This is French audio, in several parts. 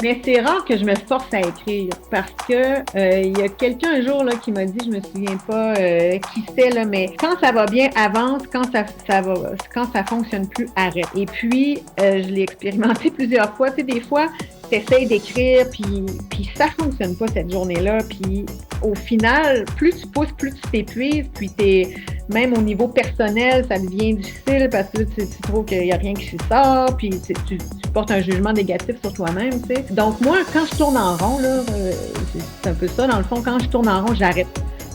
Mais c'est rare que je me force à écrire parce que il y a quelqu'un un jour là qui m'a dit, je me souviens pas qui c'est là, mais quand ça va bien, avance, quand ça fonctionne plus, arrête. Et puis je l'ai expérimenté plusieurs fois. Tu sais, des fois, t'essayes d'écrire, puis ça fonctionne pas cette journée-là, puis au final, plus tu pousses, plus tu t'épuises, puis même au niveau personnel, ça devient difficile parce que tu trouves qu'il n'y a rien qui sort, puis tu portes un jugement négatif sur toi-même, tu sais. Donc moi, quand je tourne en rond, là, c'est un peu ça, dans le fond, quand je tourne en rond, j'arrête.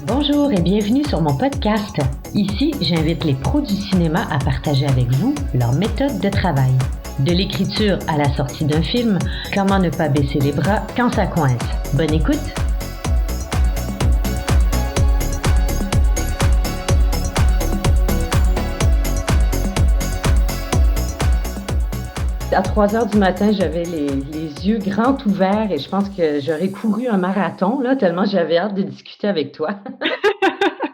Bonjour et bienvenue sur mon podcast. Ici, j'invite les pros du cinéma à partager avec vous leur méthode de travail. De l'écriture à la sortie d'un film, comment ne pas baisser les bras quand ça coince. Bonne écoute! À 3 heures du matin, j'avais les yeux grands ouverts et je pense que j'aurais couru un marathon, là, tellement j'avais hâte de discuter avec toi.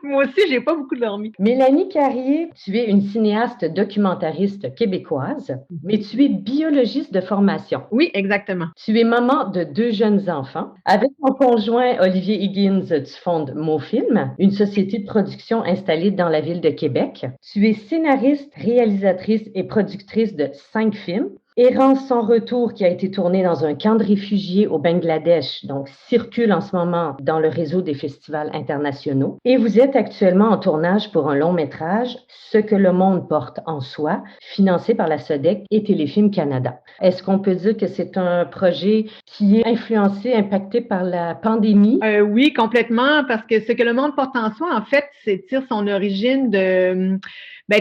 Moi aussi, j'ai pas beaucoup dormi. Mélanie Carrier, tu es une cinéaste documentariste québécoise, mais tu es biologiste de formation. Oui, exactement. Tu es maman de 2 jeunes enfants. Avec ton conjoint Olivier Higgins, tu fondes MoFilm, une société de production installée dans la ville de Québec. Tu es scénariste, réalisatrice et productrice de 5 films. Errance sans retour, qui a été tourné dans un camp de réfugiés au Bangladesh, donc circule en ce moment dans le réseau des festivals internationaux. Et vous êtes actuellement en tournage pour un long métrage, Ce que le monde porte en soi, financé par la SODEC et Téléfilm Canada. Est-ce qu'on peut dire que c'est un projet qui est influencé, impacté par la pandémie? Oui, complètement, parce que ce que le monde porte en soi, en fait, c'est tire son origine de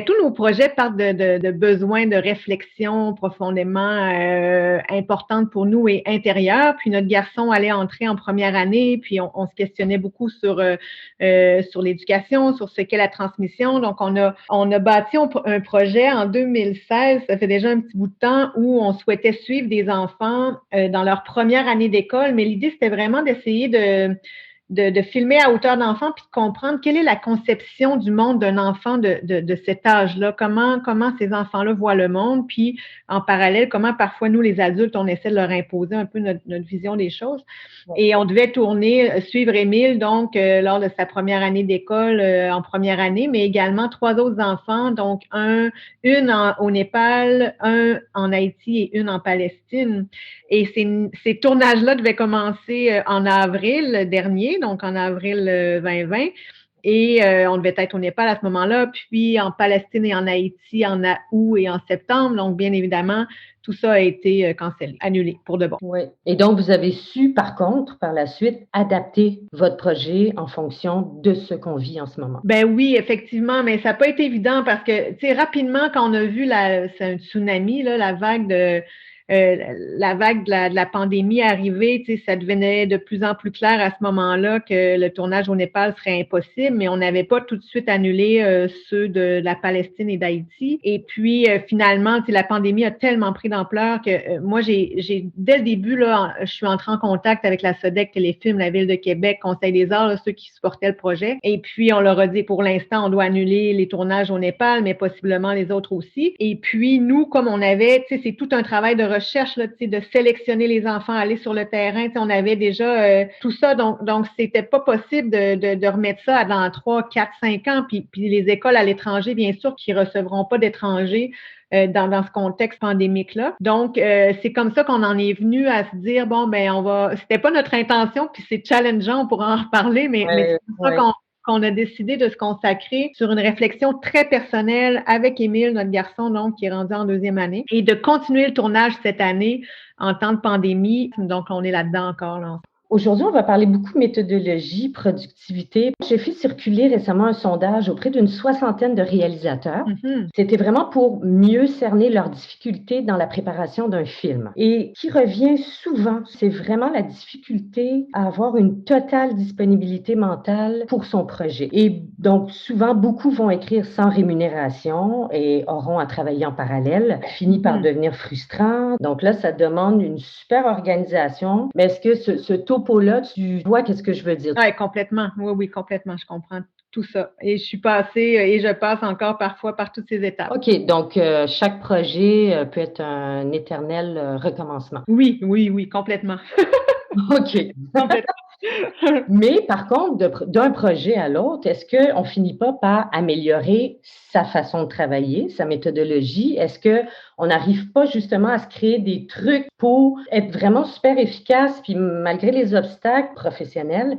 tous nos projets partent de besoins de réflexion profondément importantes pour nous et intérieures. Puis notre garçon allait entrer en première année, puis on se questionnait beaucoup sur l'éducation, sur ce qu'est la transmission. Donc on a bâti un projet en 2016, ça fait déjà un petit bout de temps, où on souhaitait suivre des enfants dans leur première année d'école, mais l'idée c'était vraiment d'essayer de filmer à hauteur d'enfant puis de comprendre quelle est la conception du monde d'un enfant de cet âge-là, comment ces enfants-là voient le monde, puis en parallèle, comment parfois nous, les adultes, on essaie de leur imposer un peu notre vision des choses. Et on devait suivre Émile, donc, lors de sa première année d'école en première année, mais également 3 autres enfants, donc au Népal, un en Haïti et une en Palestine. Et ces tournages-là devaient commencer en avril dernier, donc en avril 2020. Et on devait être au Népal à ce moment-là, puis en Palestine et en Haïti en août et en septembre. Donc, bien évidemment, tout ça a été cancellé, annulé pour de bon. Oui. Et donc, vous avez su, par contre, par la suite, adapter votre projet en fonction de ce qu'on vit en ce moment. Ben oui, effectivement, mais ça n'a pas été évident parce que, tu sais, rapidement, quand on a vu c'est un tsunami, là, la vague de la pandémie arriver, tu sais, ça devenait de plus en plus clair à ce moment-là que le tournage au Népal serait impossible, mais on n'avait pas tout de suite annulé ceux de la Palestine et d'Haïti. Et puis, finalement, tu sais, la pandémie a tellement pris d'ampleur que moi, dès le début, là, je suis entrée en contact avec la SODEC, Téléfilm, la Ville de Québec, Conseil des arts, là, ceux qui supportaient le projet. Et puis, on leur a dit, pour l'instant, on doit annuler les tournages au Népal, mais possiblement les autres aussi. Et puis, nous, comme on avait, tu sais, c'est tout un travail de recherche là, de sélectionner les enfants, aller sur le terrain. On avait déjà tout ça, donc c'était pas possible de remettre ça dans 3, 4, 5 ans. Puis les écoles à l'étranger, bien sûr, qui recevront pas d'étrangers dans ce contexte pandémique-là. Donc, c'est comme ça qu'on en est venu à se dire, bon, c'était pas notre intention, puis c'est challengeant, on pourra en reparler, mais c'est comme ça qu'on a décidé de se consacrer sur une réflexion très personnelle avec Émile, notre garçon, donc, qui est rendu en 2e année, et de continuer le tournage cette année en temps de pandémie. Donc, on est là-dedans encore, là. Aujourd'hui, on va parler beaucoup méthodologie, productivité. J'ai fait circuler récemment un sondage auprès d'une 60aine de réalisateurs. Mm-hmm. C'était vraiment pour mieux cerner leurs difficultés dans la préparation d'un film. Et qui revient souvent, c'est vraiment la difficulté à avoir une totale disponibilité mentale pour son projet. Et donc, souvent, beaucoup vont écrire sans rémunération et auront à travailler en parallèle, finit par devenir frustrant. Donc là, ça demande une super organisation. Mais est-ce que ce topo-là, tu vois qu'est-ce que je veux dire? Oui, complètement. Oui, complètement. Je comprends tout ça. Et je passe encore parfois par toutes ces étapes. OK, donc chaque projet peut être un éternel recommencement. Oui, oui, oui, complètement. OK. Complètement. Mais par contre, d'un projet à l'autre, est-ce qu'on finit pas par améliorer sa façon de travailler, sa méthodologie? Est-ce qu'on n'arrive pas justement à se créer des trucs pour être vraiment super efficace, puis malgré les obstacles professionnels,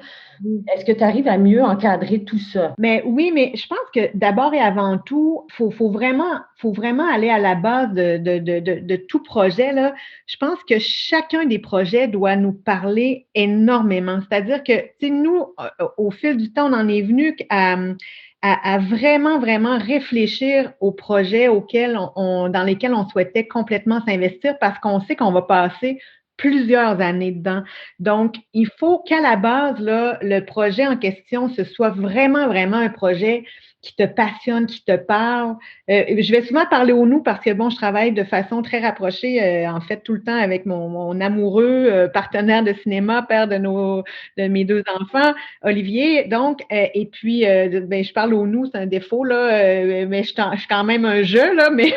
est-ce que tu arrives à mieux encadrer tout ça? Mais oui, mais je pense que d'abord et avant tout, faut vraiment aller à la base de tout projet, là. Je pense que chacun des projets doit nous parler énormément. C'est-à-dire que, tu sais, nous, au fil du temps, on en est venu à vraiment, vraiment réfléchir aux projets dans lesquels on souhaitait complètement s'investir parce qu'on sait qu'on va passer plusieurs années dedans. Donc, il faut qu'à la base, là, le projet en question, ce soit vraiment, vraiment un projet qui te passionne, qui te parle. Je vais souvent parler au nous parce que, bon, je travaille de façon très rapprochée, en fait, tout le temps avec mon amoureux partenaire de cinéma, père de mes 2 enfants, Olivier. Donc, et puis, ben, je parle au nous, c'est un défaut, là, mais je suis quand même un jeu, là, mais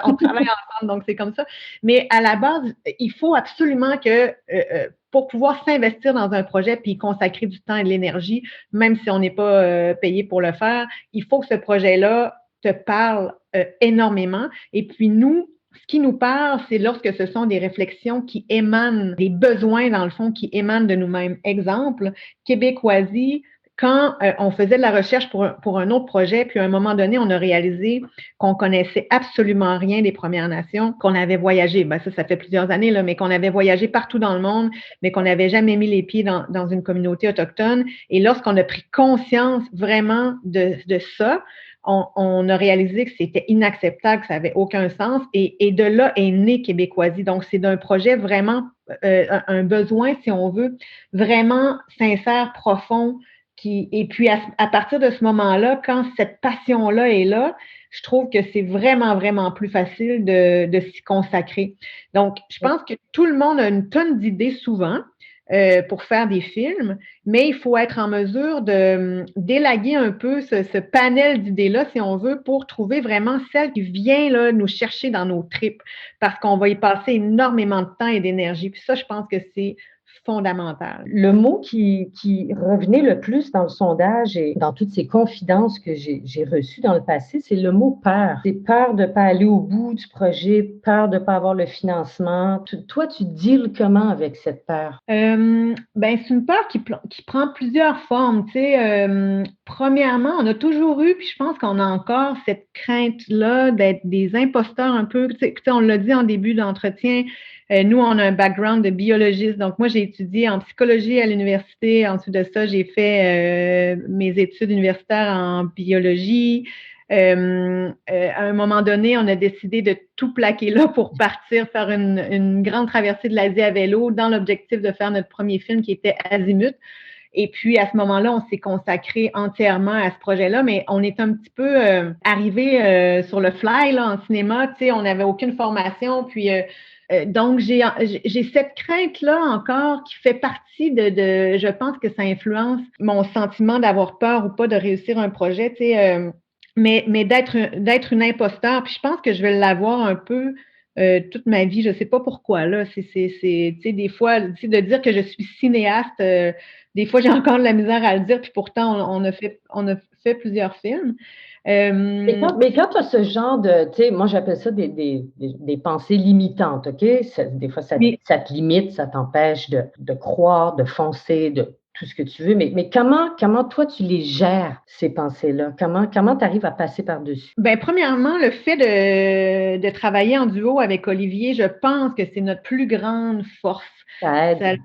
on travaille ensemble, donc c'est comme ça. Mais à la base, il faut absolument que pour pouvoir s'investir dans un projet puis y consacrer du temps et de l'énergie, même si on n'est pas payé pour le faire, il faut que ce projet-là te parle énormément. Et puis nous, ce qui nous parle, c'est lorsque ce sont des réflexions qui émanent, des besoins dans le fond qui émanent de nous-mêmes. Exemple, Québécoisie, quand on faisait de la recherche pour un autre projet, puis à un moment donné, on a réalisé qu'on connaissait absolument rien des Premières Nations, qu'on avait voyagé, ben ça fait plusieurs années, là, mais qu'on avait voyagé partout dans le monde, mais qu'on n'avait jamais mis les pieds dans une communauté autochtone. Et lorsqu'on a pris conscience vraiment de ça, on a réalisé que c'était inacceptable, que ça n'avait aucun sens. Et de là est né Québécoisie. Donc, c'est d'un projet vraiment, un besoin, si on veut, vraiment sincère, profond, et puis, à partir de ce moment-là, quand cette passion-là est là, je trouve que c'est vraiment, vraiment plus facile de s'y consacrer. Donc, je pense que tout le monde a une tonne d'idées souvent pour faire des films, mais il faut être en mesure d'élaguer un peu ce panel d'idées-là, si on veut, pour trouver vraiment celle qui vient là, nous chercher dans nos tripes, parce qu'on va y passer énormément de temps et d'énergie. Puis ça, je pense que c'est fondamental. Le mot qui revenait le plus dans le sondage et dans toutes ces confidences que j'ai reçues dans le passé, c'est le mot peur. C'est peur de ne pas aller au bout du projet, peur de ne pas avoir le financement. Toi, tu deals comment avec cette peur? Ben, c'est une peur qui prend plusieurs formes. Tu sais, premièrement, on a toujours eu, puis je pense qu'on a encore cette crainte-là d'être des imposteurs un peu. Tu sais, on l'a dit en début d'entretien, nous, on a un background de biologiste. Donc, moi, j'ai étudié en psychologie à l'université. Ensuite de ça, j'ai fait mes études universitaires en biologie. À un moment donné, on a décidé de tout plaquer là pour partir faire une grande traversée de l'Asie à vélo dans l'objectif de faire notre premier film qui était Azimut. Et puis, à ce moment-là, on s'est consacré entièrement à ce projet-là, mais on est un petit peu arrivé sur le fly là, en cinéma. Tu sais, on n'avait aucune formation. Puis, donc, j'ai cette crainte-là encore qui fait partie je pense que ça influence mon sentiment d'avoir peur ou pas de réussir un projet, tu sais, mais d'être une imposteur. Puis je pense que je vais l'avoir un peu toute ma vie. Je sais pas pourquoi, là. Tu sais, des fois, tu sais, de dire que je suis cinéaste, des fois, j'ai encore de la misère à le dire, puis pourtant, on a fait plusieurs films. Mais quand tu as ce genre de, tu sais, moi j'appelle ça des pensées limitantes, OK? Des fois, ça te limite, ça t'empêche de croire, de foncer, de tout ce que tu veux. Mais comment toi, tu les gères, ces pensées-là? Comment tu arrives à passer par-dessus? Ben, premièrement, le fait de travailler en duo avec Olivier, je pense que c'est notre plus grande force. Ça aide.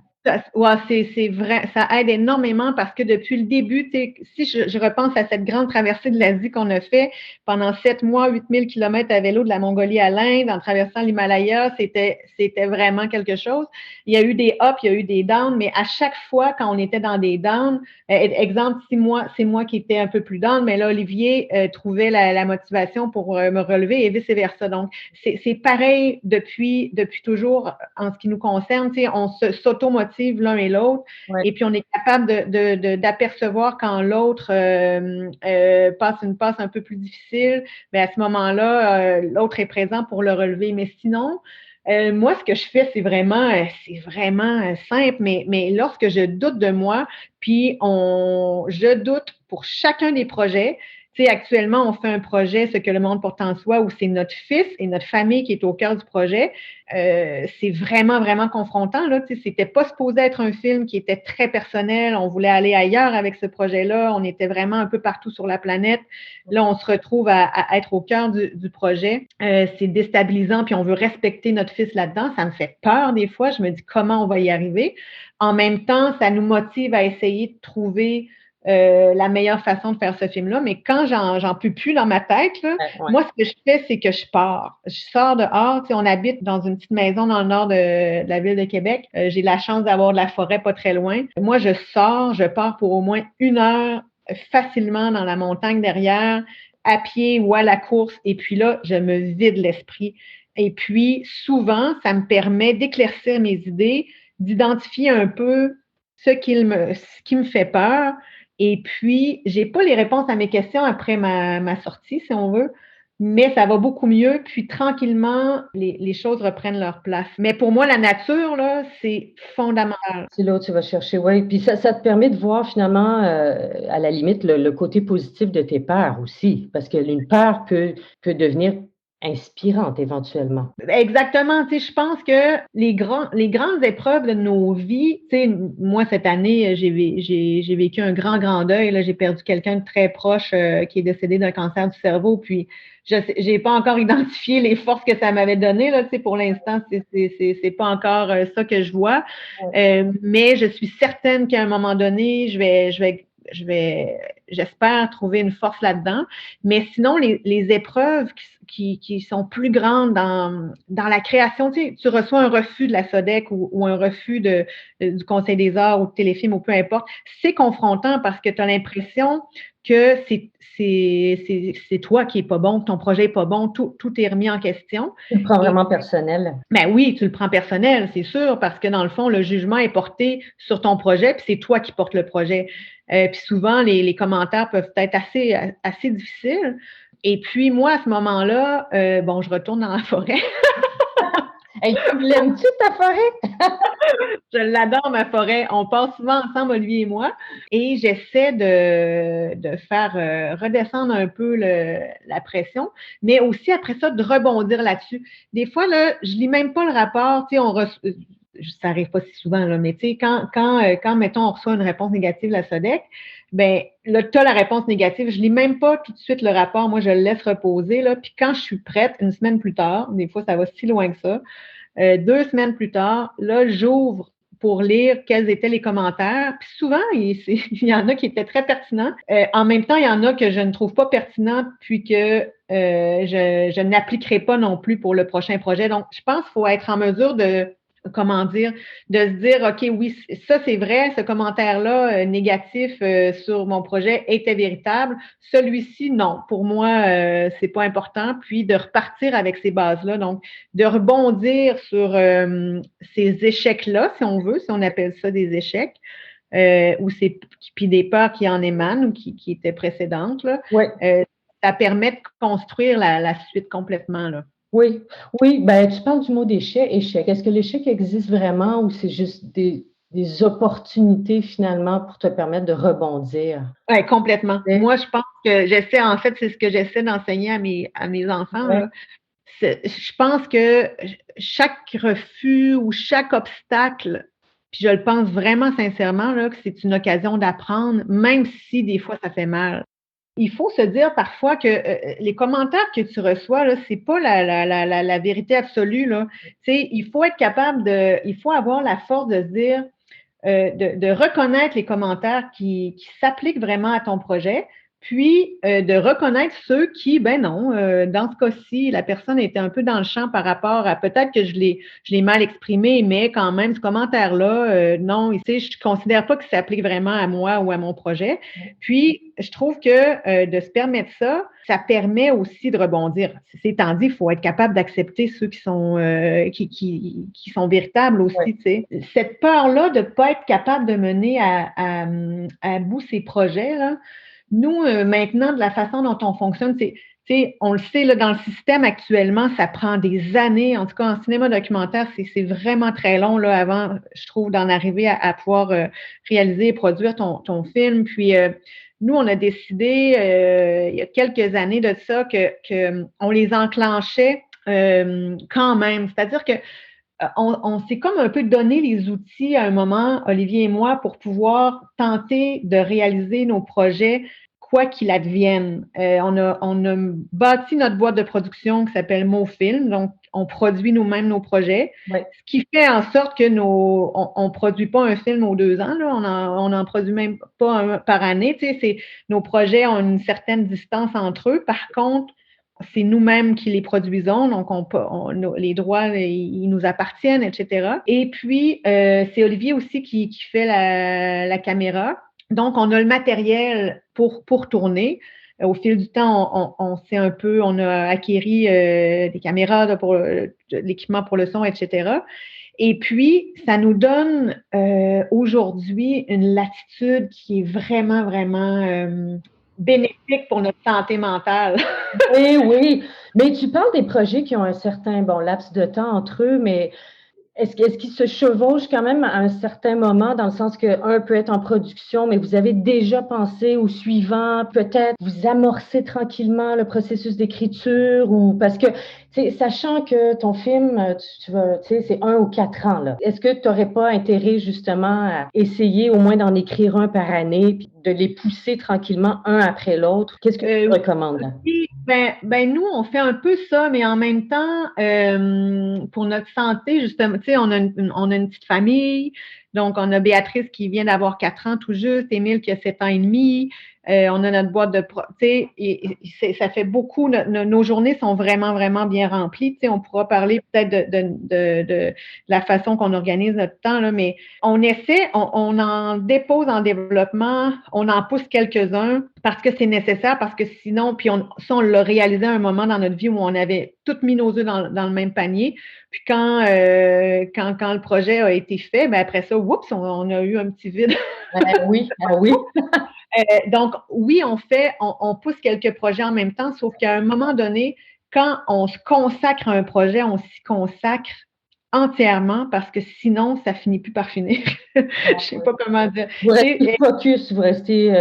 Ouais, c'est vrai, ça aide énormément parce que depuis le début, tu sais, si je repense à cette grande traversée de l'Asie qu'on a fait pendant 7 mois, 8000 kilomètres à vélo de la Mongolie à l'Inde, en traversant l'Himalaya, c'était vraiment quelque chose. Il y a eu des ups, il y a eu des downs, mais à chaque fois, quand on était dans des downs, exemple, c'est moi qui étais un peu plus down, mais là, Olivier trouvait la motivation pour me relever et vice-versa. Donc, c'est pareil depuis toujours en ce qui nous concerne, tu sais, on s'auto-motive motive l'un et l'autre. Ouais. Et puis, on est capable d'apercevoir quand l'autre passe un peu plus difficile. Mais à ce moment-là, l'autre est présent pour le relever. Mais sinon, moi, ce que je fais, c'est vraiment simple, mais lorsque je doute de moi, puis je doute pour chacun des projets. Tu sais, actuellement, on fait un projet, Ce que le monde porte en soi, où c'est notre fils et notre famille qui est au cœur du projet. C'est vraiment, vraiment confrontant, là. Tu sais, c'était pas supposé être un film qui était très personnel. On voulait aller ailleurs avec ce projet-là. On était vraiment un peu partout sur la planète. Là, on se retrouve à être au cœur du projet. C'est déstabilisant, puis on veut respecter notre fils là-dedans. Ça me fait peur des fois. Je me dis comment on va y arriver. En même temps, ça nous motive à essayer de trouver la meilleure façon de faire ce film-là. Mais quand j'en peux plus dans ma tête, là, moi, ce que je fais, c'est que je pars. Je sors dehors. Tu sais, on habite dans une petite maison dans le nord de la ville de Québec. J'ai la chance d'avoir de la forêt pas très loin. Moi, je pars pour au moins 1 heure facilement dans la montagne derrière, à pied ou à la course. Et puis là, je me vide l'esprit. Et puis, souvent, ça me permet d'éclaircir mes idées, d'identifier un peu ce qui me fait peur. Et puis, j'ai pas les réponses à mes questions après ma sortie, si on veut, mais ça va beaucoup mieux. Puis, tranquillement, les choses reprennent leur place. Mais pour moi, la nature, là, c'est fondamental. C'est là où tu vas chercher, oui. Puis ça te permet de voir finalement, à la limite, le côté positif de tes peurs aussi, parce qu'une peur peut devenir inspirante éventuellement. Exactement. Tu sais, je pense que les grandes épreuves de nos vies, tu sais, moi, cette année, j'ai vécu un grand deuil. Là, j'ai perdu quelqu'un de très proche qui est décédé d'un cancer du cerveau. Puis, j'ai pas encore identifié les forces que ça m'avait données. Là, tu sais, pour l'instant, c'est pas encore ça que je vois. Mais je suis certaine qu'à un moment donné, j'espère trouver une force là-dedans. Mais sinon, les épreuves qui sont plus grandes dans la création, tu reçois un refus de la SODEC ou un refus du Conseil des arts ou de Téléfilm ou peu importe, c'est confrontant parce que tu as l'impression que c'est toi qui est pas bon, que ton projet est pas bon, tout est remis en question. Tu le prends vraiment personnel. Ben oui, tu le prends personnel, c'est sûr, parce que dans le fond, le jugement est porté sur ton projet, puis c'est toi qui portes le projet. Puis souvent, les commentaires peuvent être assez difficiles. Et puis moi, à ce moment-là, je retourne dans la forêt. Hey, tu l'aimes-tu ta forêt? Je l'adore, ma forêt. On passe souvent ensemble, Olivier et moi, et j'essaie de faire redescendre un peu la pression, mais aussi après ça, de rebondir là-dessus. Des fois, là, je lis même pas le rapport, tu sais, ça arrive pas si souvent, là, mais tu sais, quand, mettons, on reçoit une réponse négative de la SODEC, ben là, tu as la réponse négative, je lis même pas tout de suite le rapport, moi, je le laisse reposer, là, puis quand je suis prête, 1 semaine plus tard, des fois, ça va si loin que ça, 2 semaines plus tard, là, j'ouvre pour lire quels étaient les commentaires. Puis souvent, il y en a qui étaient très pertinents. En même temps, il y en a que je ne trouve pas pertinents, puis que je n'appliquerai pas non plus pour le prochain projet. Donc, je pense qu'il faut être en mesure de se dire, OK, oui, ça c'est vrai, ce commentaire-là négatif sur mon projet était véritable. Celui-ci, non. Pour moi, c'est pas important. Puis de repartir avec ces bases-là. Donc, de rebondir sur ces échecs-là, si on veut, si on appelle ça des échecs, puis des peurs qui en émanent ou qui étaient précédentes, là. Ouais. Ça permet de construire la suite complètement, là. Oui, ben tu parles du mot échec. Est-ce que l'échec existe vraiment ou c'est juste des opportunités finalement pour te permettre de rebondir? Oui, complètement. Moi, je pense que en fait, c'est ce que j'essaie d'enseigner à mes enfants, là. Je pense que chaque refus ou chaque obstacle, puis je le pense vraiment sincèrement, là, que c'est une occasion d'apprendre, même si des fois ça fait mal. Il faut se dire parfois que les commentaires que tu reçois, là, c'est pas la vérité absolue, là. Tu sais, il faut être capable il faut avoir la force de se dire, de reconnaître les commentaires qui s'appliquent vraiment à ton projet, puis de reconnaître ceux qui, ben non, dans ce cas-ci, la personne était un peu dans le champ par rapport à peut-être que je l'ai mal exprimé, mais quand même, ce commentaire-là, non, tu sais, je considère pas qu'il s'applique vraiment à moi ou à mon projet. Puis, je trouve que de se permettre ça, ça permet aussi de rebondir. C'est étant dit, il faut être capable d'accepter ceux qui sont qui sont véritables aussi. Tu sais. Cette peur-là de ne pas être capable de mener à bout ces projets, là, nous, maintenant, de la façon dont on fonctionne, on le sait, là, dans le système actuellement, ça prend des années. En tout cas, en cinéma documentaire, c'est vraiment très long là, avant, je trouve, d'en arriver à pouvoir réaliser et produire ton film. Puis, nous, on a décidé, il y a quelques années de ça, que on les enclenchait quand même. C'est-à-dire que on s'est comme un peu donné les outils à un moment, Olivier et moi, pour pouvoir tenter de réaliser nos projets quoi qu'il advienne. On a bâti notre boîte de production qui s'appelle MoFilm, donc on produit nous-mêmes nos projets, ce qui fait en sorte que on produit pas un film aux 2 ans, là, on en produit même pas un par année. Tu sais, nos projets ont une certaine distance entre eux. Par contre, c'est nous-mêmes qui les produisons, donc les droits, ils nous appartiennent, etc. Et puis, c'est Olivier aussi qui fait la caméra. Donc, on a le matériel pour tourner. Au fil du temps, on a acquéri des caméras pour l'équipement pour le son, etc. Et puis, ça nous donne aujourd'hui une latitude qui est vraiment, vraiment bénéfique pour notre santé mentale. Oui, oui. Mais tu parles des projets qui ont un certain laps de temps entre eux, mais est-ce qu'ils se chevauchent quand même à un certain moment, dans le sens qu'un peut être en production, mais vous avez déjà pensé au suivant, peut-être vous amorcez tranquillement le processus d'écriture, ou parce que, sachant que ton film, c'est 1 ou 4 ans, là. Est-ce que tu n'aurais pas intérêt justement à essayer au moins d'en écrire un par année, puis de les pousser tranquillement un après l'autre? Qu'est-ce que tu recommandes? Oui, nous, on fait un peu ça, mais en même temps, pour notre santé, justement, tu sais, on a une petite famille, donc on a Béatrice qui vient d'avoir 4 ans tout juste, Émile qui a 7 ans et demi, on a notre boîte de tu sais, et ça fait beaucoup, nos journées sont vraiment, vraiment bien remplies, tu sais, on pourra parler peut-être de la façon qu'on organise notre temps, là, mais on essaie, on en dépose en développement, on en pousse quelques-uns parce que c'est nécessaire, parce que sinon, puis on l'a réalisé à un moment dans notre vie où on avait toutes mis nos œufs dans le même panier. Puis quand le projet a été fait, ben après ça, oups, on a eu un petit vide. Oui, oui. Donc, oui, on pousse quelques projets en même temps, sauf qu'à un moment donné, quand on se consacre à un projet, on s'y consacre entièrement parce que sinon, ça finit plus par finir. Je sais pas comment dire. Vous restez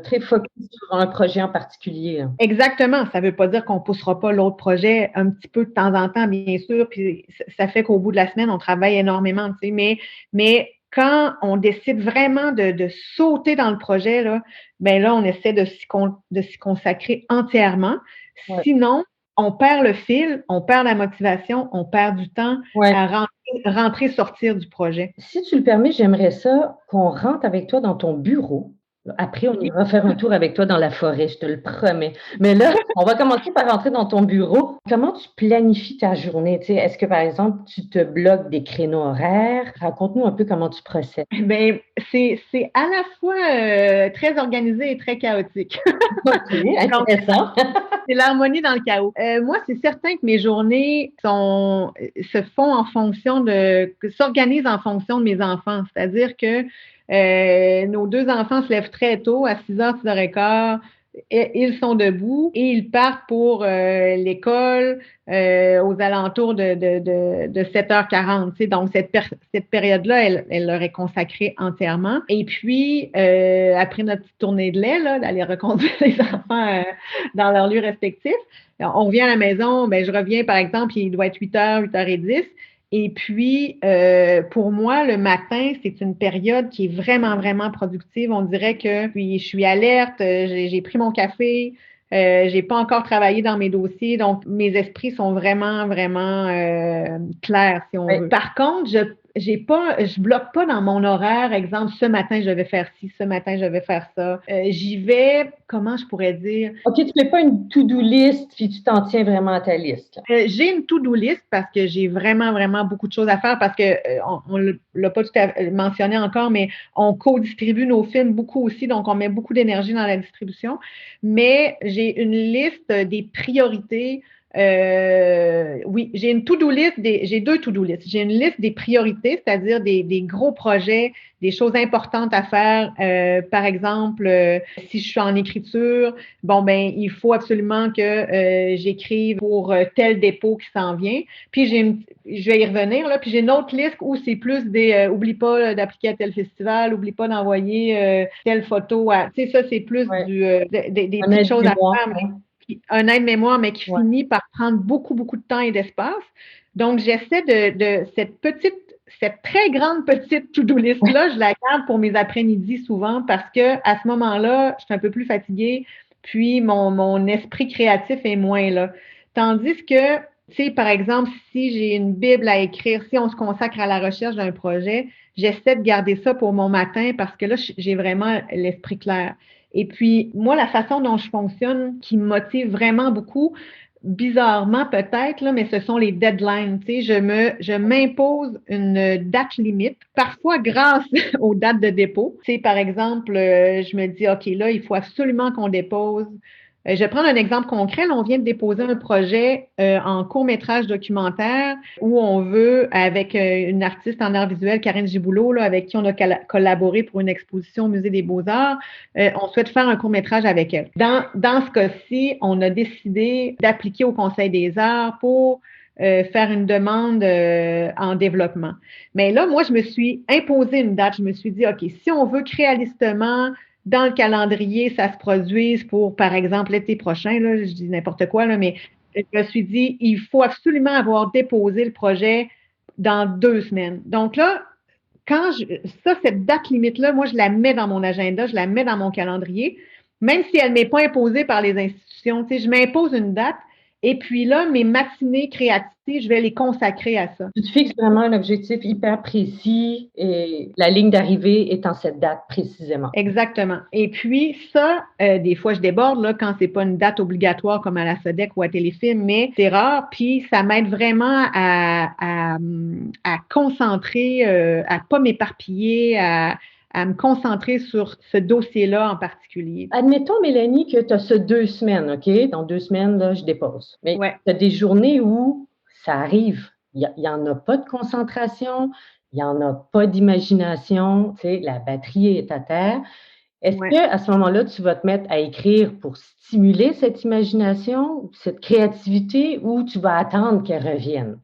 très focus sur un projet en particulier. Exactement. Ça veut pas dire qu'on poussera pas l'autre projet un petit peu de temps en temps, bien sûr, puis ça fait qu'au bout de la semaine, on travaille énormément, tu sais, mais quand on décide vraiment de sauter dans le projet, là, ben là, on essaie de s'y consacrer entièrement. Ouais. Sinon, on perd le fil, on perd la motivation, on perd du temps à rentrer, sortir du projet. Si tu le permets, j'aimerais ça qu'on rentre avec toi dans ton bureau. Après, on ira faire un tour avec toi dans la forêt, je te le promets. Mais là, on va commencer par rentrer dans ton bureau. Comment tu planifies ta journée? Tu sais, est-ce que, par exemple, tu te bloques des créneaux horaires? Raconte-nous un peu comment tu procèdes. Ben, c'est à la fois très organisé et très chaotique. OK, intéressant. C'est l'harmonie dans le chaos. Moi, c'est certain que mes journées s'organisent en fonction de mes enfants. C'est-à-dire que nos 2 enfants se lèvent très tôt, à 6h, 6h15. Ils sont debout et ils partent pour l'école aux alentours de 7h40. Tu sais, donc, cette période-là, elle leur est consacrée entièrement. Et puis, après notre petite tournée de lait, là, d'aller reconduire les enfants dans leur lieu respectif, on revient à la maison, ben, je reviens, par exemple, il doit être 8h, 8h10. Et puis, pour moi, le matin, c'est une période qui est vraiment, vraiment productive. On dirait que je suis alerte, j'ai pris mon café, j'ai pas encore travaillé dans mes dossiers, donc mes esprits sont vraiment, vraiment clairs, si on veut. Par contre, Je bloque pas dans mon horaire, exemple, ce matin, je vais faire ci, ce matin, je vais faire ça. J'y vais, comment je pourrais dire? OK, tu fais pas une to-do list, puis tu t'en tiens vraiment à ta liste. J'ai une to-do list parce que j'ai vraiment, vraiment beaucoup de choses à faire parce que on l'a pas tout à fait mentionné encore, mais on co-distribue nos films beaucoup aussi, donc on met beaucoup d'énergie dans la distribution. Mais j'ai une liste des priorités. Oui, j'ai une to-do list, j'ai deux to-do lists. J'ai une liste des priorités, c'est-à-dire des gros projets, des choses importantes à faire. Par exemple, si je suis en écriture, bon, ben, il faut absolument que j'écrive pour tel dépôt qui s'en vient. Puis je vais y revenir, là. Puis j'ai une autre liste où c'est plus oublie pas d'appliquer à tel festival, oublie pas d'envoyer telle photo tu sais, ça, c'est plus Ouais. des Un petites choses à aide-mémoire, faire, hein. un aide-mémoire, mais qui Ouais. finit par prendre beaucoup, beaucoup de temps et d'espace. Donc, j'essaie de cette très grande petite to-do list-là, je la garde pour mes après-midi souvent parce que à ce moment-là, je suis un peu plus fatiguée, puis mon esprit créatif est moins là. Tandis que, tu sais, par exemple, si j'ai une Bible à écrire, si on se consacre à la recherche d'un projet, j'essaie de garder ça pour mon matin parce que là, j'ai vraiment l'esprit clair. Et puis, moi, la façon dont je fonctionne, qui me motive vraiment beaucoup, bizarrement peut-être, là, mais ce sont les deadlines. Tu sais, je m'impose une date limite, parfois grâce aux dates de dépôt. Tu sais, par exemple, je me dis, OK, là, il faut absolument qu'on dépose. Je vais prendre un exemple concret. Là, on vient de déposer un projet en court-métrage documentaire où on veut, avec une artiste en art visuel, Karine Giboulot, là, avec qui on a collaboré pour une exposition au Musée des Beaux-Arts, on souhaite faire un court-métrage avec elle. Dans ce cas-ci, on a décidé d'appliquer au Conseil des arts pour faire une demande en développement. Mais là, moi, je me suis imposé une date. Je me suis dit, OK, si on veut que réalistement, dans le calendrier, ça se produise pour, par exemple, l'été prochain, là, je dis n'importe quoi, là, mais je me suis dit, il faut absolument avoir déposé le projet dans 2 semaines. Donc là, cette date limite-là, moi, je la mets dans mon agenda, je la mets dans mon calendrier, même si elle ne m'est pas imposée par les institutions. Tu sais, je m'impose une date et puis là, mes matinées créatives, je vais les consacrer à ça. Tu te fixes vraiment un objectif hyper précis et la ligne d'arrivée est en cette date précisément. Exactement. Et puis ça, des fois, je déborde là, quand c'est pas une date obligatoire comme à la SODEC ou à Téléfilm, mais c'est rare. Puis ça m'aide vraiment à concentrer, à pas m'éparpiller, à me concentrer sur ce dossier-là en particulier. Admettons, Mélanie, que tu as ce 2 semaines, OK? Dans 2 semaines, là, je dépose. Mais Ouais. tu as des journées où ça arrive. Il n'y en a pas de concentration, il n'y en a pas d'imagination, tu sais, la batterie est à terre. Est-ce Ouais. qu'à ce moment-là, tu vas te mettre à écrire pour stimuler cette imagination, cette créativité, ou tu vas attendre qu'elle revienne?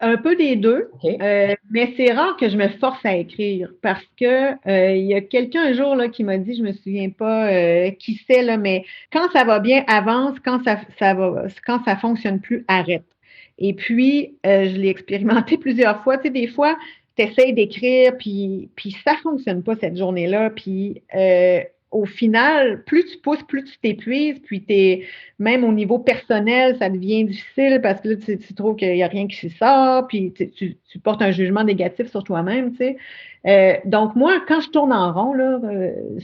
Un peu des deux, OK? mais c'est rare que je me force à écrire parce que il y a quelqu'un un jour là, qui m'a dit, je me souviens pas qui c'est, là, mais quand ça va bien, avance, quand ça fonctionne plus, arrête. Et puis, je l'ai expérimenté plusieurs fois. Tu sais, des fois, tu essaies d'écrire, puis ça fonctionne pas cette journée-là. Puis au final, plus tu pousses, plus tu t'épuises, puis même au niveau personnel, ça devient difficile parce que là, tu trouves qu'il n'y a rien qui sort, puis tu portes un jugement négatif sur toi-même, tu sais. Donc, moi, quand je tourne en rond, là,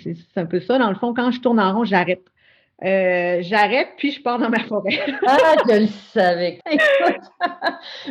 c'est un peu ça, dans le fond, quand je tourne en rond, j'arrête. J'arrête, puis je pars dans ma forêt. Ah, je le savais. Écoute,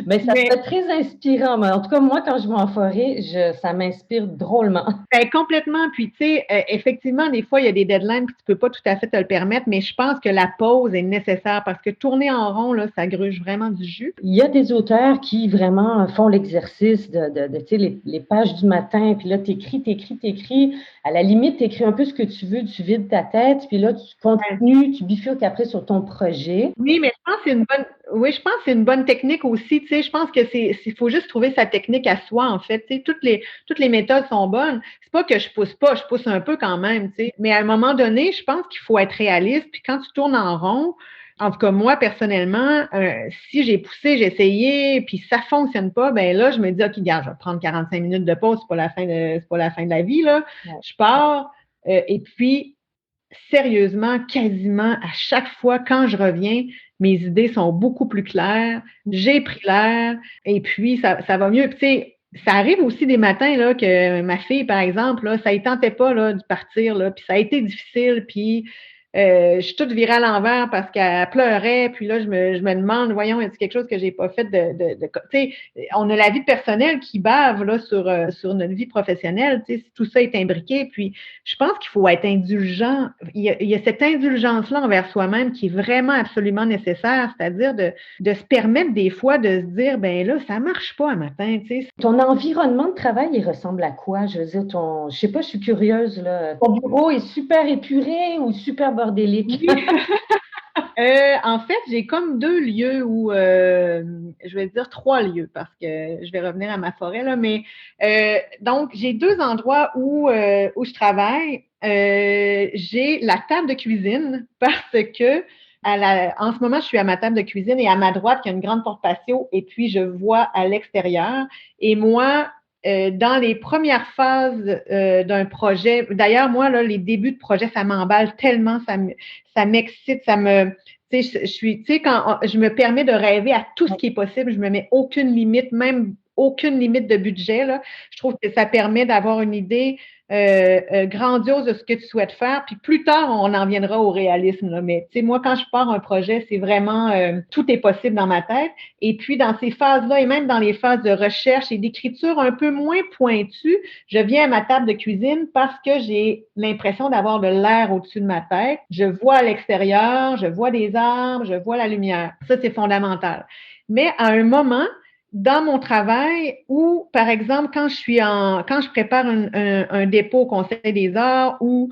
mais ça Mais serait très inspirant. Mais en tout cas, moi, quand je vais en forêt, ça m'inspire drôlement. ben, complètement. Puis, tu sais, effectivement, des fois, il y a des deadlines que tu peux pas tout à fait te le permettre, mais je pense que la pause est nécessaire parce que tourner en rond, là, ça gruge vraiment du jus. Il y a des auteurs qui vraiment font l'exercice de tu sais, les pages du matin, puis là, t'écris. À la limite, t'écris un peu ce que tu veux, tu vides ta tête, puis là, tu continues, tu bifurques après sur ton projet. Oui, mais je pense que oui, je pense que c'est une bonne technique aussi. Tu sais, je pense que il faut juste trouver sa technique à soi, en fait. Tu sais, toutes les méthodes sont bonnes. C'est pas que je pousse pas, je pousse un peu quand même, tu sais. Mais à un moment donné, je pense qu'il faut être réaliste. Puis quand tu tournes en rond, en tout cas, moi, personnellement, si j'ai poussé, j'ai essayé, puis ça fonctionne pas, ben là, je me dis, OK, regarde, je vais prendre 45 minutes de pause, c'est pas la fin de la vie, là. Ouais. Je pars, et puis, sérieusement, quasiment à chaque fois, quand je reviens, mes idées sont beaucoup plus claires, j'ai pris l'air, et puis ça va mieux. Puis, tu sais, ça arrive aussi des matins là, que ma fille, par exemple, là, ça ne tentait pas là, de partir, là, puis ça a été difficile, puis je suis toute virée à l'envers parce qu'elle pleurait, puis là, je me demande, voyons, est-ce quelque chose que j'ai pas fait tu sais, on a la vie personnelle qui bave là, sur notre vie professionnelle, tu sais, tout ça est imbriqué, puis je pense qu'il faut être indulgent. Il y a cette indulgence-là envers soi-même qui est vraiment absolument nécessaire, c'est-à-dire de se permettre des fois de se dire, ben là, ça marche pas un matin, tu sais. Ton environnement de travail, il ressemble à quoi? Je veux dire, je sais pas, je suis curieuse, là. Ton bureau est super épuré ou super bordélique? Oui. En fait, j'ai comme 2 lieux où, je vais dire 3 lieux parce que je vais revenir à ma forêt là, mais donc j'ai 2 endroits où je travaille. J'ai la table de cuisine parce que en ce moment, je suis à ma table de cuisine et à ma droite, il y a une grande porte patio et puis je vois à l'extérieur. Et moi, dans les premières phases d'un projet, d'ailleurs, moi, là, les débuts de projet, ça m'emballe tellement, ça m'excite, tu sais, tu sais, quand je me permets de rêver à tout ce qui est possible, je me mets aucune limite, même aucune limite de budget, là. Je trouve que ça permet d'avoir une idée grandiose de ce que tu souhaites faire. Puis plus tard, on en viendra au réalisme, là. Mais tu sais, moi, quand je pars un projet, c'est vraiment tout est possible dans ma tête. Et puis, dans ces phases-là, et même dans les phases de recherche et d'écriture un peu moins pointues, je viens à ma table de cuisine parce que j'ai l'impression d'avoir de l'air au-dessus de ma tête. Je vois à l'extérieur, je vois des arbres, je vois la lumière. Ça, c'est fondamental. Mais à un moment, dans mon travail où, par exemple, quand je prépare un dépôt au Conseil des arts ou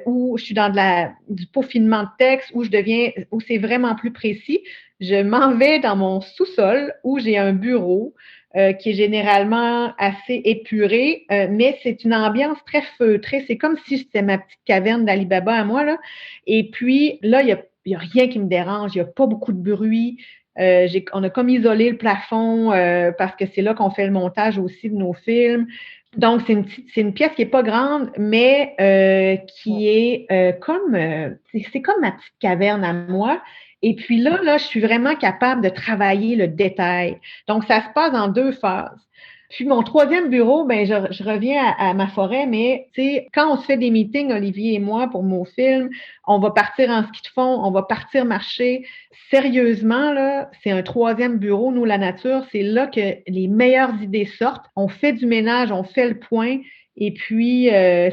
où je suis dans du peaufinement de texte, où c'est vraiment plus précis, je m'en vais dans mon sous-sol où j'ai un bureau qui est généralement assez épuré, mais c'est une ambiance très feutrée. C'est comme si c'était ma petite caverne d'Ali Baba à moi, là. Et puis, là, il y a rien qui me dérange. Il n'y a pas beaucoup de bruit. On a comme isolé le plafond parce que c'est là qu'on fait le montage aussi de nos films. Donc, c'est une pièce qui n'est pas grande, mais qui est c'est comme ma petite caverne à moi. Et puis là, je suis vraiment capable de travailler le détail. Donc, ça se passe en 2 phases. Puis mon troisième bureau, ben je reviens à ma forêt, mais tu sais, quand on se fait des meetings, Olivier et moi, pour mon film, on va partir en ski de fond, on va partir marcher. Sérieusement, là, c'est un troisième bureau, nous, la nature, c'est là que les meilleures idées sortent. On fait du ménage, on fait le point, et puis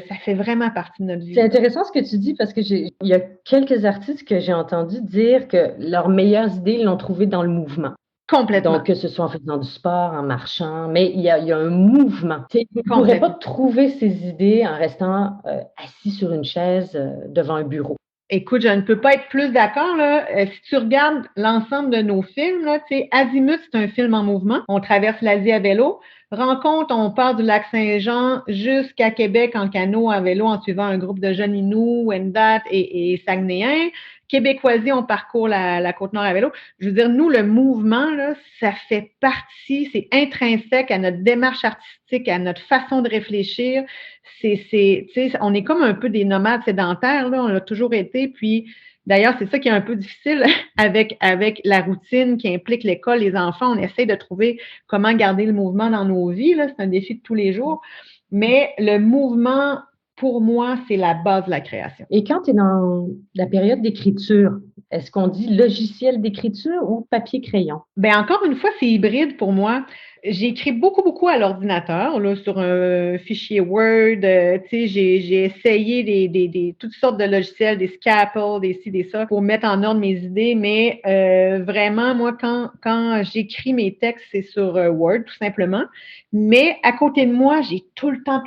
ça fait vraiment partie de notre vie. C'est intéressant ce que tu dis parce que il y a quelques artistes que j'ai entendu dire que leurs meilleures idées, ils l'ont trouvé dans le mouvement. Complètement. Donc, que ce soit en faisant du sport, en marchant, mais il y a un mouvement. Tu ne pourrais pas trouver ces idées en restant assis sur une chaise devant un bureau. Écoute, je ne peux pas être plus d'accord, là. Si tu regardes l'ensemble de nos films, là, tu sais, Azimut, c'est un film en mouvement. On traverse l'Asie à vélo. Rencontre, on part du lac Saint-Jean jusqu'à Québec en canot à vélo en suivant un groupe de jeunes Inuits, Wendat et Saguenayens. Québécoisie, on parcourt la Côte-Nord à vélo. Je veux dire, nous, le mouvement, là, ça fait partie, c'est intrinsèque à notre démarche artistique, à notre façon de réfléchir. On est comme un peu des nomades sédentaires, là, on l'a toujours été. Puis, d'ailleurs, c'est ça qui est un peu difficile avec la routine qui implique l'école, les enfants. On essaie de trouver comment garder le mouvement dans nos vies, là. C'est un défi de tous les jours. Mais le mouvement, pour moi, c'est la base de la création. Et quand tu es dans la période d'écriture, est-ce qu'on dit logiciel d'écriture ou papier-crayon? Bien, encore une fois, c'est hybride pour moi. J'écris beaucoup, beaucoup à l'ordinateur, là, sur un fichier Word. Tu sais, j'ai essayé toutes sortes de logiciels, des Scapple, des ci, des ça, pour mettre en ordre mes idées. Mais vraiment, moi, quand j'écris mes textes, c'est sur Word, tout simplement. Mais à côté de moi, j'ai tout le temps,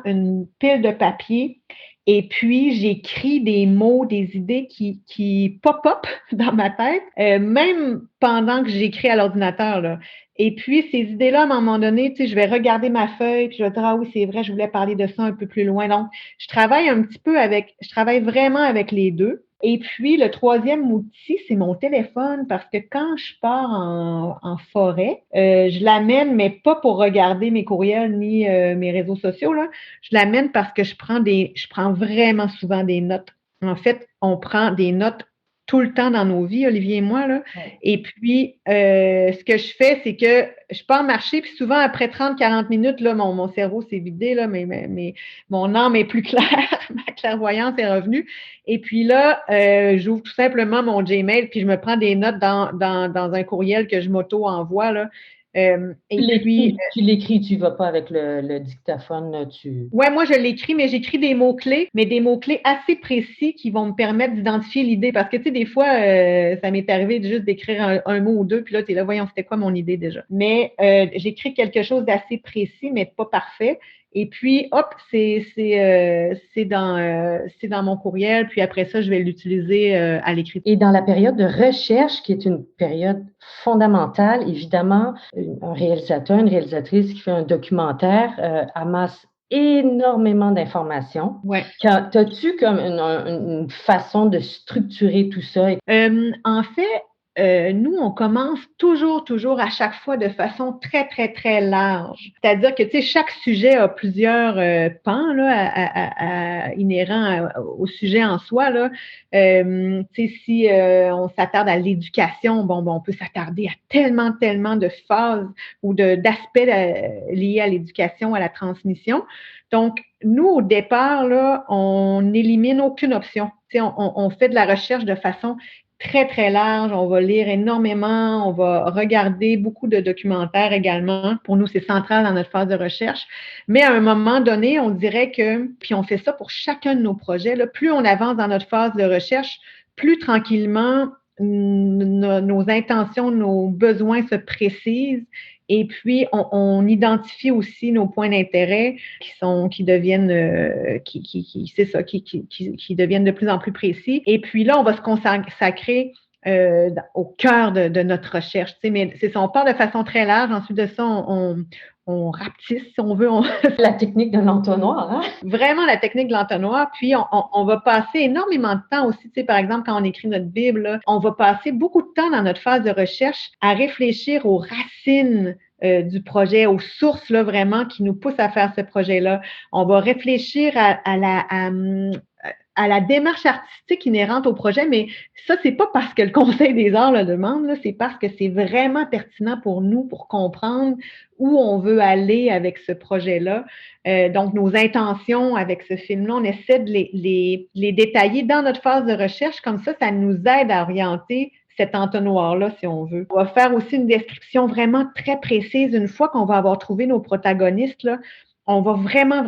une pile de papier. Et puis, j'écris des mots, des idées qui pop-up dans ma tête, même pendant que j'écris à l'ordinateur, là. Et puis, ces idées-là, à un moment donné, tu sais, je vais regarder ma feuille, puis je vais dire, ah oui, c'est vrai, je voulais parler de ça un peu plus loin. Donc, je travaille vraiment avec les deux. Et puis, le troisième outil, c'est mon téléphone, parce que quand je pars en forêt, je l'amène, mais pas pour regarder mes courriels ni mes réseaux sociaux, là. Je l'amène parce que je prends vraiment souvent des notes. En fait, on prend des notes tout le temps dans nos vies, Olivier et moi, là. Ouais. Et puis, ce que je fais, c'est que je pars marcher, puis souvent, après 30-40 minutes, là, mon cerveau s'est vidé, là, mais mon âme est plus claire, ma clairvoyance est revenue. Et puis là, j'ouvre tout simplement mon Gmail, puis je me prends des notes dans un courriel que je m'auto-envoie, là. Et puis, Tu l'écris, tu vas pas avec le dictaphone, ouais, moi je l'écris, mais j'écris des mots-clés, mais des mots-clés assez précis qui vont me permettre d'identifier l'idée. Parce que tu sais, des fois, ça m'est arrivé de juste d'écrire un mot ou deux, puis là, tu es là, voyons, c'était quoi mon idée déjà. Mais j'écris quelque chose d'assez précis, mais pas parfait. Et puis, hop, c'est dans mon courriel. Puis après ça, je vais l'utiliser à l'écriture. Et dans la période de recherche, qui est une période fondamentale, évidemment, un réalisateur, une réalisatrice qui fait un documentaire amasse énormément d'informations. Ouais. As-tu comme une façon de structurer tout ça? En fait, nous, on commence toujours à chaque fois de façon très, très, très large. C'est-à-dire que, tu sais, chaque sujet a plusieurs pans là, inhérents au sujet en soi, là. Tu sais, si on s'attarde à l'éducation, bon, on peut s'attarder à tellement de phases ou d'aspects liés à l'éducation, à la transmission. Donc, nous, au départ, là, on n'élimine aucune option. Tu sais, on fait de la recherche de façon très, très large. On va lire énormément, on va regarder beaucoup de documentaires également. Pour nous, c'est central dans notre phase de recherche. Mais à un moment donné, on dirait que, puis on fait ça pour chacun de nos projets, là, plus on avance dans notre phase de recherche, plus tranquillement nos intentions, nos besoins se précisent. Et puis, on identifie aussi nos points d'intérêt qui deviennent, c'est ça, qui deviennent de plus en plus précis. Et puis là, on va se consacrer au cœur de notre recherche. Tu sais, mais c'est ça, on part de façon très large. Ensuite de ça, on rapetisse, si on veut. La technique de l'entonnoir, hein? Vraiment la technique de l'entonnoir. Puis, on va passer énormément de temps aussi, tu sais, par exemple, quand on écrit notre Bible, là, on va passer beaucoup de temps dans notre phase de recherche à réfléchir aux racines du projet, aux sources là, vraiment qui nous poussent à faire ce projet-là. On va réfléchir à la démarche artistique inhérente au projet, mais ça, c'est pas parce que le Conseil des arts le demande, là, c'est parce que c'est vraiment pertinent pour nous pour comprendre où on veut aller avec ce projet-là. Donc, nos intentions avec ce film-là, on essaie de les détailler dans notre phase de recherche. Comme ça nous aide à orienter cet entonnoir-là, si on veut. On va faire aussi une description vraiment très précise. Une fois qu'on va avoir trouvé nos protagonistes, là, on va vraiment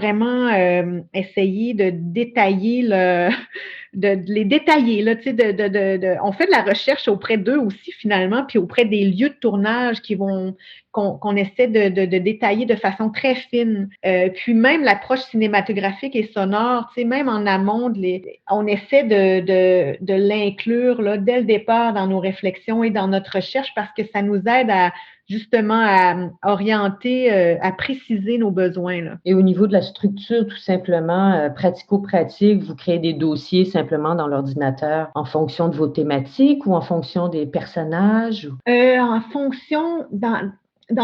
essayer de détailler de les détailler. Là, tu sais, on fait de la recherche auprès d'eux aussi, finalement, puis auprès des lieux de tournage qu'on essaie de détailler de façon très fine. Puis même l'approche cinématographique et sonore, tu sais, même en amont, on essaie de l'inclure là, dès le départ dans nos réflexions et dans notre recherche parce que ça nous aide justement à orienter, à préciser nos besoins. Là. Et au niveau de la structure, tout simplement, pratico-pratique, vous créez des dossiers simplement dans l'ordinateur en fonction de vos thématiques ou en fonction des personnages? En fonction, dans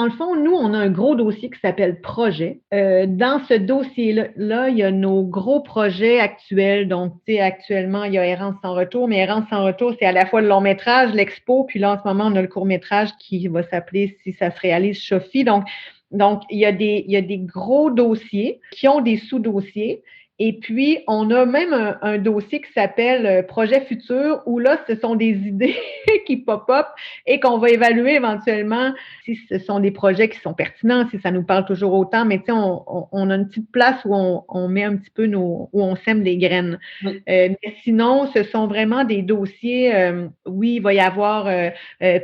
le fond, nous, on a un gros dossier qui s'appelle projet. Dans ce dossier-là, il y a nos gros projets actuels. Donc, tu sais, actuellement, il y a Errance sans retour, mais Errance sans retour, c'est à la fois le long métrage, l'expo, puis là, en ce moment, on a le court métrage qui va s'appeler, si ça se réalise, Chofi. Donc, il y a des gros dossiers qui ont des sous-dossiers. Et puis, on a même un dossier qui s'appelle Projet futur, où là, ce sont des idées qui pop-up et qu'on va évaluer éventuellement si ce sont des projets qui sont pertinents, si ça nous parle toujours autant. Mais tu sais, on a une petite place où on met un petit peu où on sème des graines. Oui. Mais sinon, ce sont vraiment des dossiers, oui, il va y avoir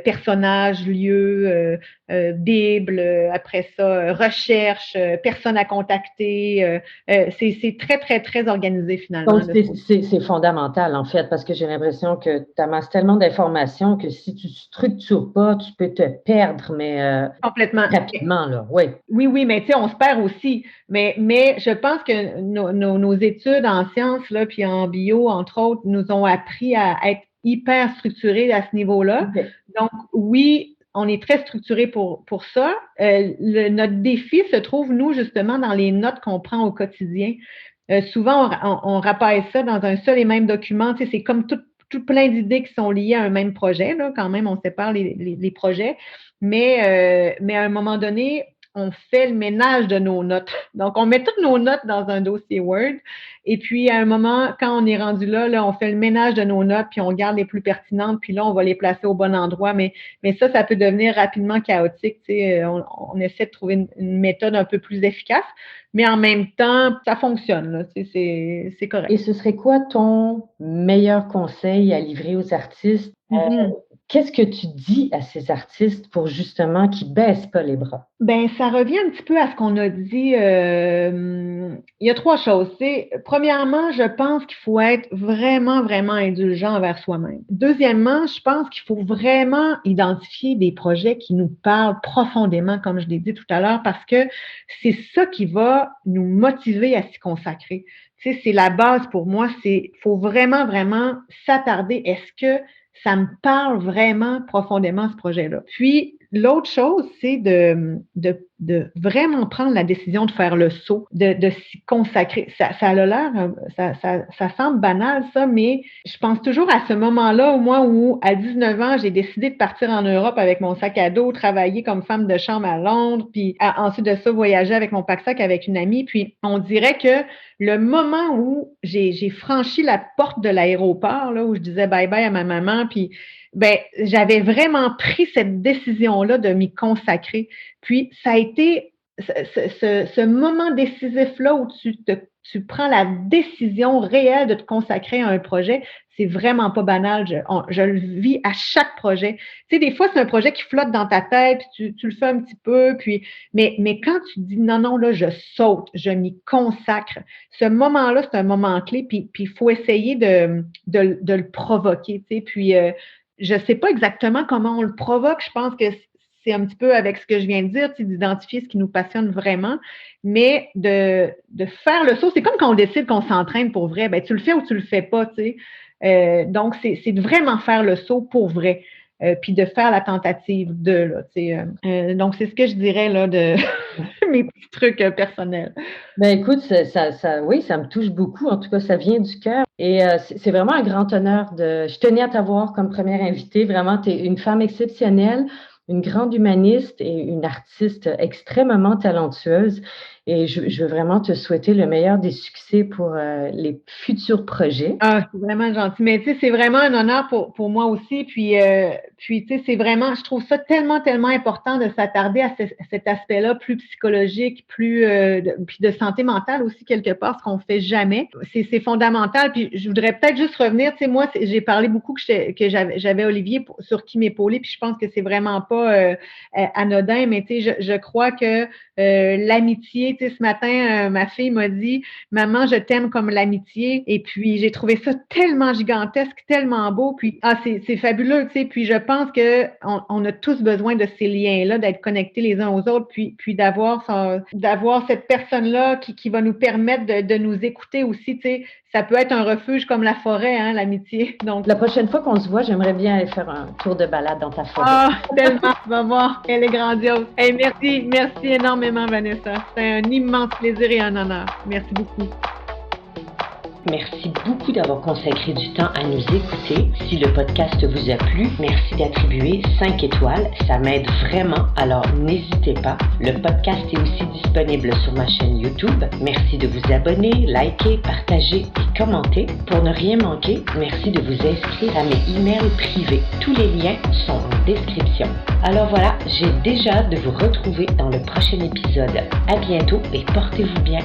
personnages, lieux, Bible, après ça, recherche, personnes à contacter. C'est très, très, très organisé finalement. Donc, c'est fondamental, en fait, parce que j'ai l'impression que tu amasses tellement d'informations que si tu ne structures pas, tu peux te perdre, mais complètement rapidement, là, oui. Oui, mais tu sais, on se perd aussi. Mais je pense que nos études en sciences, là, puis en bio, entre autres, nous ont appris à être hyper structurés à ce niveau-là. Okay. Donc, oui, on est très structuré pour ça. Notre défi se trouve, nous, justement, dans les notes qu'on prend au quotidien. Souvent, on rappelle ça dans un seul et même document. Tu sais, c'est comme tout tout plein d'idées qui sont liées à un même projet, là, quand même, on sépare les projets, mais à un moment donné, on fait le ménage de nos notes. Donc, on met toutes nos notes dans un dossier Word et puis à un moment, quand on est rendu là, on fait le ménage de nos notes puis on garde les plus pertinentes puis là, on va les placer au bon endroit. Mais ça peut devenir rapidement chaotique. Tu sais, on essaie de trouver une méthode un peu plus efficace, mais en même temps, ça fonctionne. Là, tu sais, c'est correct. Et ce serait quoi ton meilleur conseil à livrer aux artistes? Qu'est-ce que tu dis à ces artistes pour justement qu'ils ne baissent pas les bras? Ben, ça revient un petit peu à ce qu'on a dit. Il y a 3 choses. Premièrement, je pense qu'il faut être vraiment, vraiment indulgent envers soi-même. Deuxièmement, je pense qu'il faut vraiment identifier des projets qui nous parlent profondément, comme je l'ai dit tout à l'heure, parce que c'est ça qui va nous motiver à s'y consacrer. Tu sais, c'est la base pour moi. Faut vraiment, vraiment s'attarder. Est-ce que ça me parle vraiment profondément, ce projet-là? Puis, l'autre chose, c'est de vraiment prendre la décision de faire le saut, de s'y consacrer. Ça a l'air, ça semble banal, ça, mais je pense toujours à ce moment-là, où à 19 ans, j'ai décidé de partir en Europe avec mon sac à dos, travailler comme femme de chambre à Londres, puis ensuite de ça, voyager avec mon pack-sac avec une amie. Puis, on dirait que le moment où j'ai franchi la porte de l'aéroport, là, où je disais bye-bye à ma maman, puis j'avais vraiment pris cette décision-là de m'y consacrer. Puis, ça a été ce moment décisif-là où tu prends la décision réelle de te consacrer à un projet, c'est vraiment pas banal. Je le vis à chaque projet. Tu sais, des fois, c'est un projet qui flotte dans ta tête, puis tu le fais un petit peu, mais quand tu dis non, là, je saute, je m'y consacre, ce moment-là, c'est un moment clé, puis il faut essayer de le provoquer, tu sais, puis je sais pas exactement comment on le provoque. Je pense que c'est un petit peu avec ce que je viens de dire, tu sais, d'identifier ce qui nous passionne vraiment, mais de faire le saut. C'est comme quand on décide qu'on s'entraîne pour vrai. Ben, tu le fais ou tu le fais pas, tu sais. Donc, c'est de vraiment faire le saut pour vrai. Puis de faire la tentative de, là, tu sais. Donc, c'est ce que je dirais, là, de mes petits trucs personnels. Ben écoute, oui, ça me touche beaucoup. En tout cas, ça vient du cœur. Et c'est vraiment un grand honneur je tenais à t'avoir comme première invitée. Vraiment, tu es une femme exceptionnelle, une grande humaniste et une artiste extrêmement talentueuse. Et je veux vraiment te souhaiter le meilleur des succès pour les futurs projets. Ah, c'est vraiment gentil. Mais tu sais, c'est vraiment un honneur pour moi aussi. Puis tu sais, c'est vraiment, je trouve ça tellement, tellement important de s'attarder à cet aspect-là plus psychologique, puis de santé mentale aussi quelque part, ce qu'on fait jamais. C'est fondamental. Puis je voudrais peut-être juste revenir. Tu sais, moi, j'ai parlé beaucoup que j'avais Olivier sur qui m'épauler. Puis je pense que c'est vraiment pas anodin. Mais tu sais, je crois que l'amitié. Tu sais, ce matin, ma fille m'a dit « Maman, je t'aime comme l'amitié ». Et puis, j'ai trouvé ça tellement gigantesque, tellement beau. Puis, c'est fabuleux, tu sais. Puis, je pense qu'on a tous besoin de ces liens-là, d'être connectés les uns aux autres, puis d'avoir cette personne-là qui va nous permettre de nous écouter aussi, tu sais. Ça peut être un refuge comme la forêt, hein, l'amitié. Donc, la prochaine fois qu'on se voit, j'aimerais bien aller faire un tour de balade dans ta forêt. Ah, tellement, tu vas voir, elle est grandiose. Hey, merci énormément, Vanessa. C'est un immense plaisir et un honneur. Merci beaucoup. Merci beaucoup d'avoir consacré du temps à nous écouter. Si le podcast vous a plu, merci d'attribuer 5 étoiles. Ça m'aide vraiment, alors n'hésitez pas. Le podcast est aussi disponible sur ma chaîne YouTube. Merci de vous abonner, liker, partager et commenter. Pour ne rien manquer, merci de vous inscrire à mes emails privés. Tous les liens sont en description. Alors voilà, j'ai déjà hâte de vous retrouver dans le prochain épisode. À bientôt et portez-vous bien.